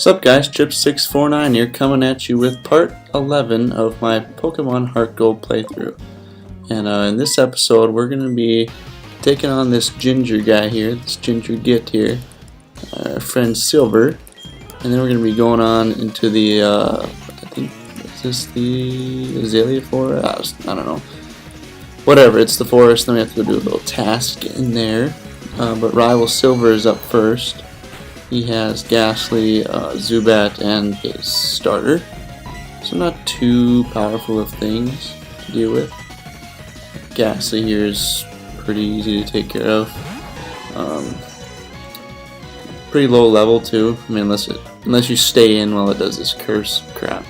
What's up guys, Chip649 here coming at you with part 11 of my Pokemon HeartGold playthrough. And in this episode we're going to be taking on this ginger guy here, this ginger git here, our friend Silver. And then we're going to be going on into the, I think, is this the Azalea Forest? I don't know. Whatever, it's the forest, then we have to go do a little task in there. But Rival Silver is up first. He has Ghastly, Zubat, and his starter. So not too powerful of things to deal with. Ghastly here is pretty easy to take care of. Pretty low level too. I mean, unless you stay in while it does this curse crap.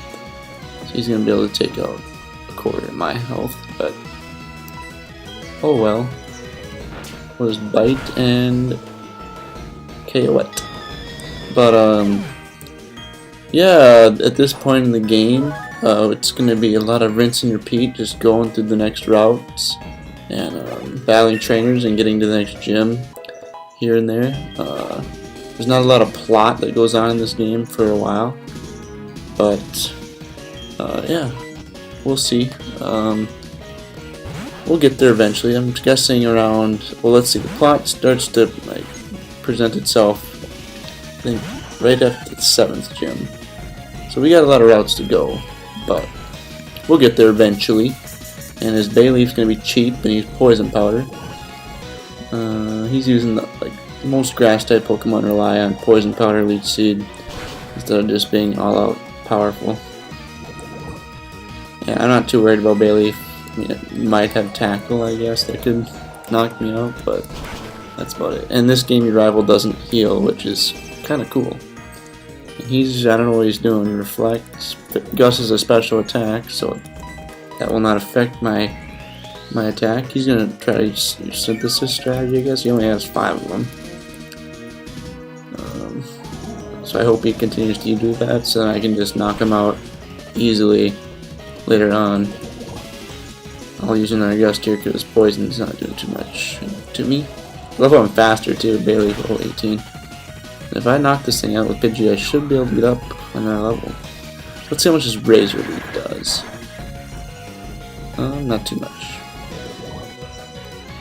So he's gonna be able to take out a quarter of my health, but oh well. Was Bite and KOet. But yeah, at this point in the game, it's going to be a lot of rinse and repeat, just going through the next routes and battling trainers and getting to the next gym here and there. There's not a lot of plot that goes on in this game for a while, but yeah, we'll see. We'll get there eventually. I'm guessing around, well, let's see, the plot starts to like present itself I think right after the 7th gym. So we got a lot of routes to go, but we'll get there eventually. And his Bayleef's gonna be cheap and he's poison powder. He's using the most grass type Pokemon rely on poison powder, leech seed, instead of just being all out powerful. Yeah, I'm not too worried about Bayleef. I mean, it might have tackle, I guess, that could knock me out, but that's about it. And this game, your rival doesn't heal, which is kind of cool. And he's, I don't know what he's doing. Reflect. Gus is a special attack, so that will not affect my attack. He's gonna try to use synthesis strategy, I guess. He only has 5 of them. So I hope he continues to do that, so that I can just knock him out easily later on. I'll use another gust here because poison's not doing too much to me. I love how I'm faster too, Bailey level 18. And if I knock this thing out with Pidgey, I should be able to get up on that level. Let's see how much this Razor Leaf does. Not too much.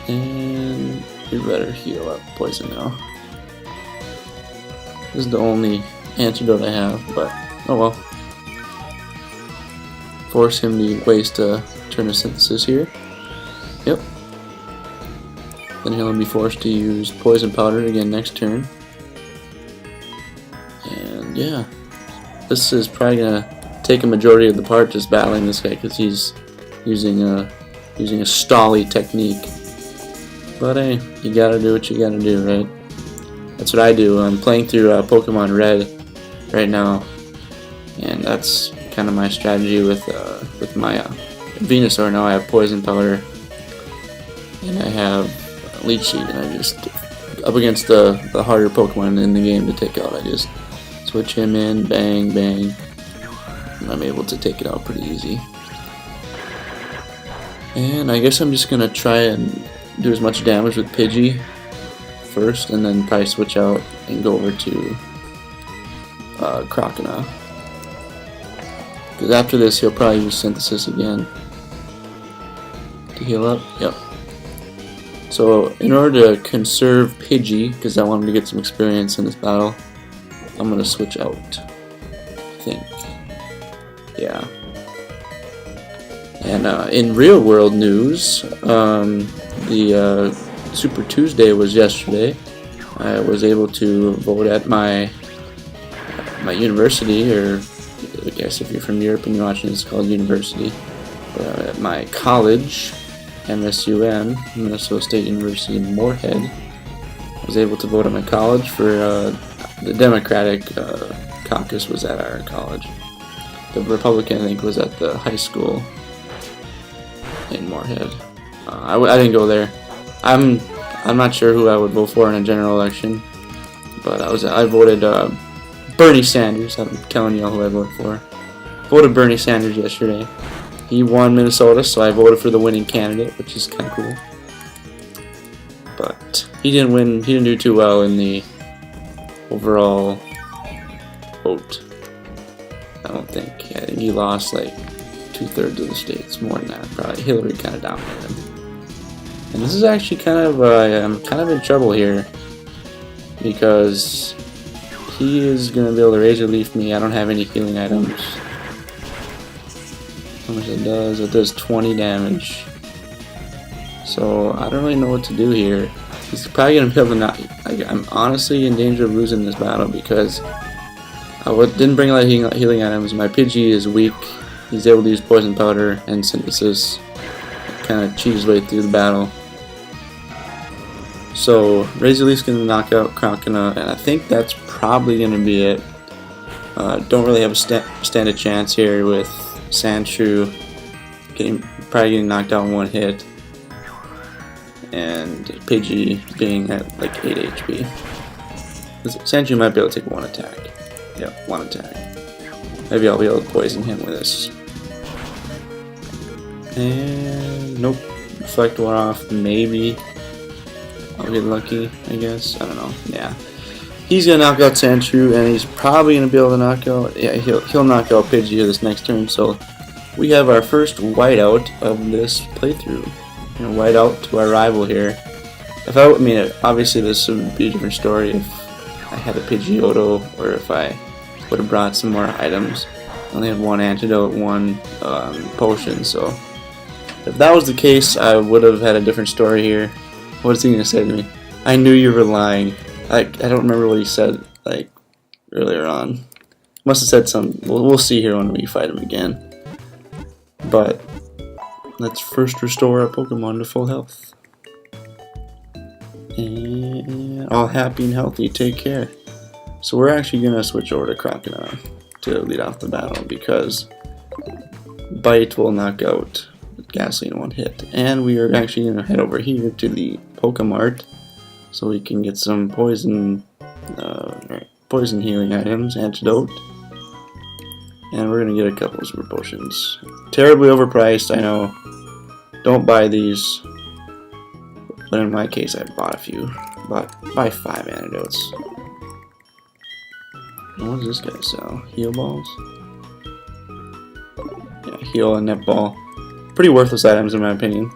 And we better heal up poison now. This is the only antidote I have, but oh well. Force him to waste a turn of synthesis here. Yep. Then he'll be forced to use poison powder again next turn. And yeah, this is probably gonna take a majority of the part just battling this guy because he's using a stally technique. But hey, you gotta do what you gotta do, right? That's what I do. I'm playing through Pokemon Red right now, and that's kind of my strategy with my Venusaur. Now I have poison powder and I have leech seed, and I just up against the harder Pokemon in the game to take out, I just switch him in, bang bang, and I'm able to take it out pretty easy. And I guess I'm just gonna try and do as much damage with Pidgey first, and then probably switch out and go over to Crocodile. Because after this, he'll probably use Synthesis again to heal up. Yep. So in order to conserve Pidgey, because I want him to get some experience in this battle, I'm going to switch out, I think. Yeah. And in real world news, the Super Tuesday was yesterday. I was able to vote at my university, or I guess if you're from Europe and you're watching, it's called university. At my college, MSUM, Minnesota State University in Moorhead. I was able to vote at my college for the Democratic caucus was at our college. The Republican, I think, was at the high school in Moorhead. I didn't go there. I'm not sure who I would vote for in a general election, but I voted Bernie Sanders. I'm telling y'all who I voted for. Voted Bernie Sanders yesterday. He won Minnesota, so I voted for the winning candidate, which is kind of cool. But he didn't win. He didn't do too well in the overall vote. I don't think. I think he lost like 2/3 of the states, more than that. Probably Hillary kind of dominated him. And this is actually kind of I'm kind of in trouble here because he is gonna be able to razor leaf me. I don't have any healing items. How much it does? It does 20 damage. So I don't really know what to do here. He's probably gonna be able to not. I'm honestly in danger of losing this battle because I didn't bring a lot of healing items. My Pidgey is weak. He's able to use poison powder and synthesis. Kind of cheat his way through the battle. So Razor Leaf's gonna knock out Croconaw, and I think that's probably gonna be it. Don't really have a stand a chance here with Sandshrew probably getting knocked out in one hit, and Pidgey being at like 8 HP. Sandshrew might be able to take one attack. Yep, one attack. Maybe I'll be able to poison him with this. And nope, reflect one off. Maybe I'll get lucky, I guess. I don't know. Yeah, he's gonna knock out Sandshrew, and he's probably gonna be able to knock out. Yeah, he'll knock out Pidgey here this next turn. So we have our first whiteout of this playthrough. You know, whiteout to our rival here. I mean, obviously this would be a different story if I had a Pidgeotto, or if I would have brought some more items. I only had one antidote, one potion, so if that was the case, I would have had a different story here. What is he gonna say to me? I knew you were lying. I don't remember what he said like earlier on. Must have said something. We'll see here when we fight him again. But let's first restore our Pokemon to full health. And all happy and healthy. Take care. So we're actually gonna switch over to Croconaw to lead off the battle because Bite will knock out Ghastly in one hit, and we are actually gonna head over here to the Pokemart so we can get some poison healing items, antidote, and we're gonna get a couple of super potions. Terribly overpriced, I know. Don't buy these, but in my case, I bought a few. Buy 5 antidotes. What does this guy sell? Heal balls? Yeah, heal and net ball. Pretty worthless items in my opinion.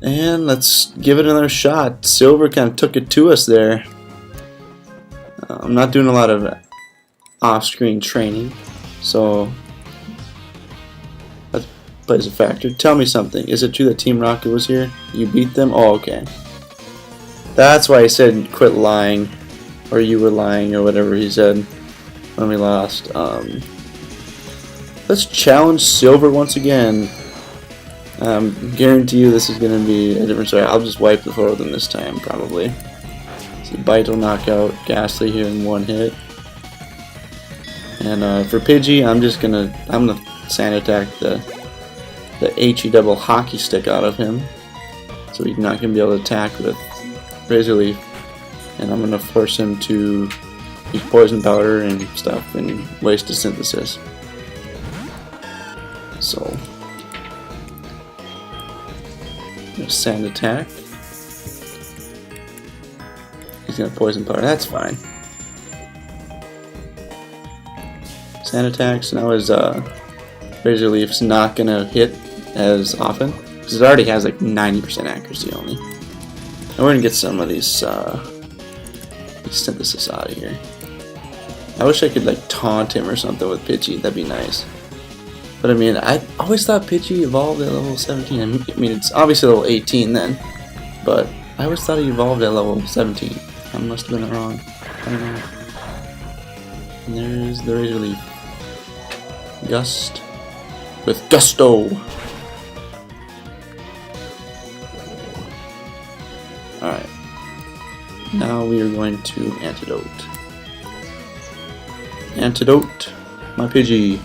And let's give it another shot. Silver kind of took it to us there. I'm not doing a lot of off-screen training, so that plays a factor. Tell me something. Is it true that Team Rocket was here? You beat them? Oh, okay. That's why he said quit lying. Or you were lying, or whatever he said when we lost. Let's challenge Silver once again. Guarantee you this is going to be a different story. I'll just wipe the floor with him this time, probably. So Bite will knock out Ghastly here in one hit. And for Pidgey, I'm gonna sand attack the HE double hockey stick out of him, so he's not gonna be able to attack with Razor Leaf. And I'm gonna force him to use poison powder and stuff and waste his synthesis. So, sand attack. He's gonna poison powder. That's fine. Sand attacks. Now his Razor Leaf's not gonna hit as often because it already has like 90% accuracy only. And we're gonna get some of these synthesis out of here. I wish I could like taunt him or something with Pidgey. That'd be nice. But I mean, I always thought Pidgey evolved at level 17. I mean, it's obviously level 18 then, but I always thought he evolved at level 17. I must have been wrong. I don't know. And there's the Razor Leaf. Gust with gusto. Alright. Now we are going to antidote. Antidote my Pidgey.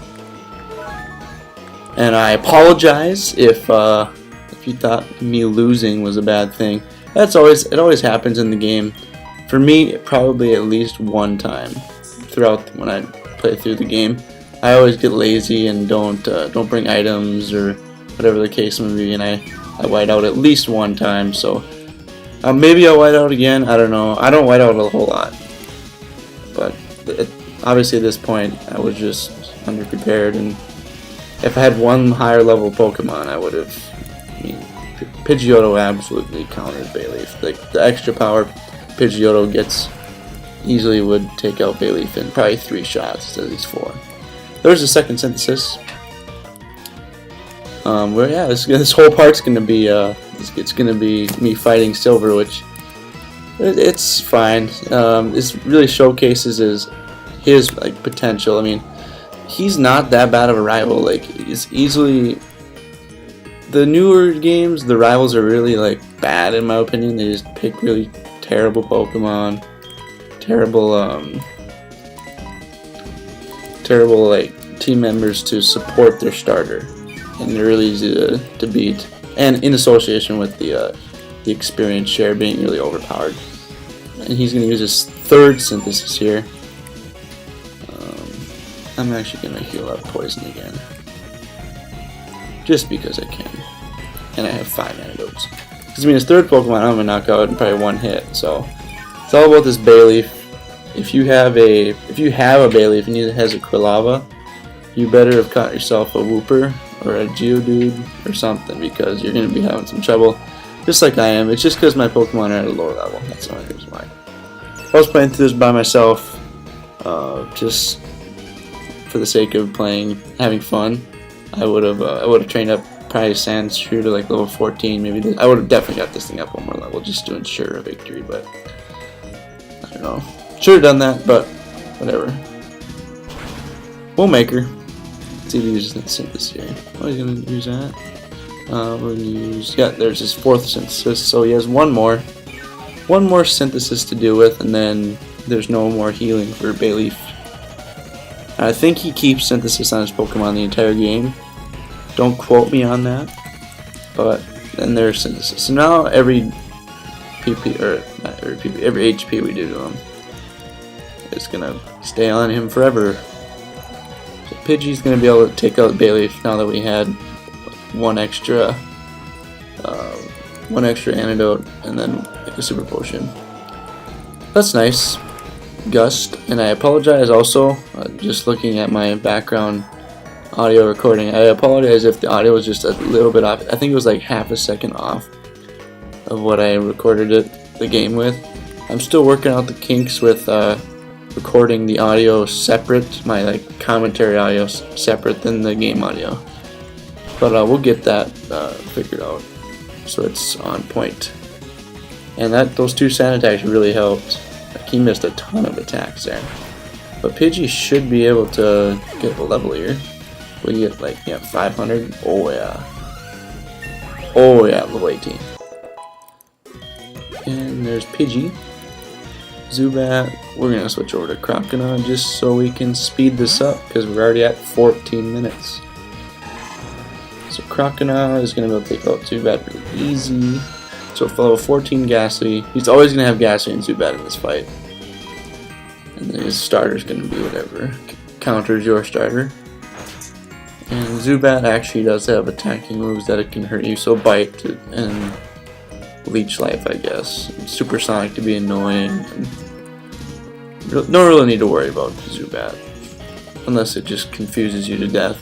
And I apologize if you thought me losing was a bad thing. It always happens in the game. For me, probably at least one time throughout when I play through the game. I always get lazy and don't bring items or whatever the case may be, and I white out at least one time. So maybe I'll white out again. I don't know. I don't white out a whole lot. obviously at this point I was just underprepared, and if I had one higher level Pokemon, I would have. I mean, Pidgeotto absolutely counters Bayleaf. Like the extra power Pidgeotto gets easily would take out Bayleaf in probably 3 shots instead of these 4. There's a second synthesis. Where yeah, this whole part's gonna be it's gonna be me fighting Silver, which it's fine. This really showcases his like potential. I mean, he's not that bad of a rival. Like, it's easily the newer games, the rivals are really like bad in my opinion. They just pick really terrible Pokemon, terrible like team members to support their starter, and they're really easy to beat. And in association with the experience share being really overpowered. And he's going to use his 3rd synthesis here. I'm actually going to heal up poison again, just because I can. And I have 5 antidotes. Because I mean, his 3rd Pokemon I'm going to knock out in probably 1 hit. So it's all about this Bayleaf. If you have a Bayleaf and it has a Quilava, you better have caught yourself a Wooper or a Geodude or something, because you're going to be having some trouble, just like I am. It's just because my Pokemon are at a lower level. That's the only reason why. I was playing through this by myself, just for the sake of playing, having fun. I would have trained up probably Sandshrew to like level 14, maybe. I would have definitely got this thing up 1 more level just to ensure a victory, but I don't know. Should have done that, but whatever. We'll make her. Let's see if he uses that synthesis here. Oh, he's gonna use that. We're gonna use, yeah, there's his 4th synthesis, so he has one more synthesis to deal with, and then there's no more healing for Bayleaf. I think he keeps synthesis on his Pokemon the entire game. Don't quote me on that, but then there's synthesis. So now every PP, or not every PP, every HP we do to him is gonna stay on him forever. So Pidgey's gonna be able to take out Bayleaf now that we had one extra antidote and then like a super potion. That's nice. Gust, and I apologize also, just looking at my background audio recording, I apologize if the audio was just a little bit off. I think it was like half a second off of what I recorded the game with. I'm still working out the kinks with recording the audio separate, my like commentary audio separate than the game audio, but we'll get that figured out so it's on point. And those 2 sand attacks really helped. Like, he missed a ton of attacks there, but Pidgey should be able to get a level here. We get like 500. Oh yeah, level 18. And there's Pidgey. Zubat, we're going to switch over to Croconaw just so we can speed this up, because we're already at 14 minutes. So Croconaw is going to be able to take out Zubat really easy. So for level 14 Ghastly, he's always going to have Ghastly and Zubat in this fight. And then his starter is going to be whatever counters your starter. And Zubat actually does have attacking moves that it can hurt you, so Bite and Leech Life, I guess. Supersonic to be annoying. Don't really need to worry about Zubat, unless it just confuses you to death.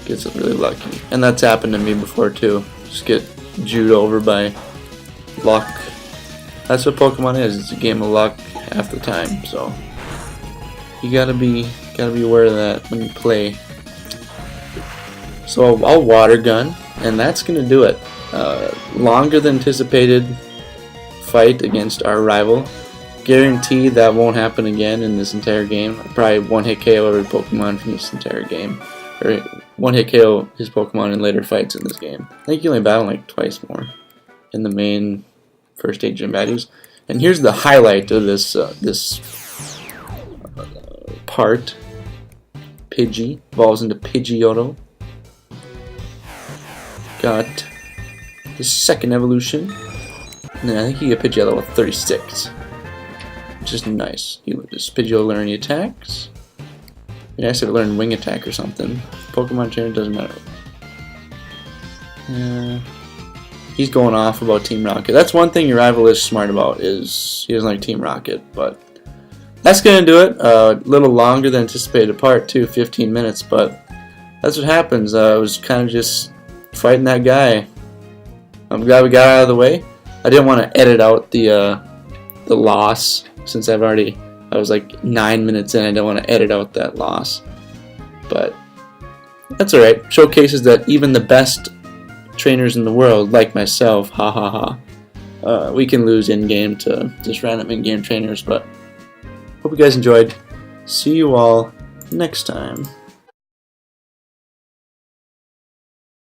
Gets really lucky, and that's happened to me before too. Just get jewed over by luck. That's what Pokemon is. It's a game of luck half the time. So you gotta be aware of that when you play. So I'll Water Gun, and that's gonna do it. Longer than anticipated fight against our rival. Guaranteed that won't happen again in this entire game. I'll probably one-hit KO every Pokemon from this entire game. Or one-hit KO his Pokemon in later fights in this game. I think you only battle like twice more in the main first 8 gym battles. And here's the highlight of this part. Pidgey evolves into Pidgeotto. Got the second evolution. And then I think you get Pidgeotto with 36. Which is nice. Does Pidgeotto learn any attacks? I guess if it learned Wing Attack or something. Pokemon trainer doesn't matter. He's going off about Team Rocket. That's one thing your rival is smart about, is he doesn't like Team Rocket, but that's going to do it. A little longer than anticipated part, too, 15 minutes, but that's what happens. I was kind of just fighting that guy. I'm glad we got out of the way. I didn't want to edit out the loss, since I was like 9 minutes in. I don't want to edit out that loss. But that's alright. Showcases that even the best trainers in the world, like myself, ha ha ha, we can lose in-game to just random in-game trainers. But hope you guys enjoyed. See you all next time.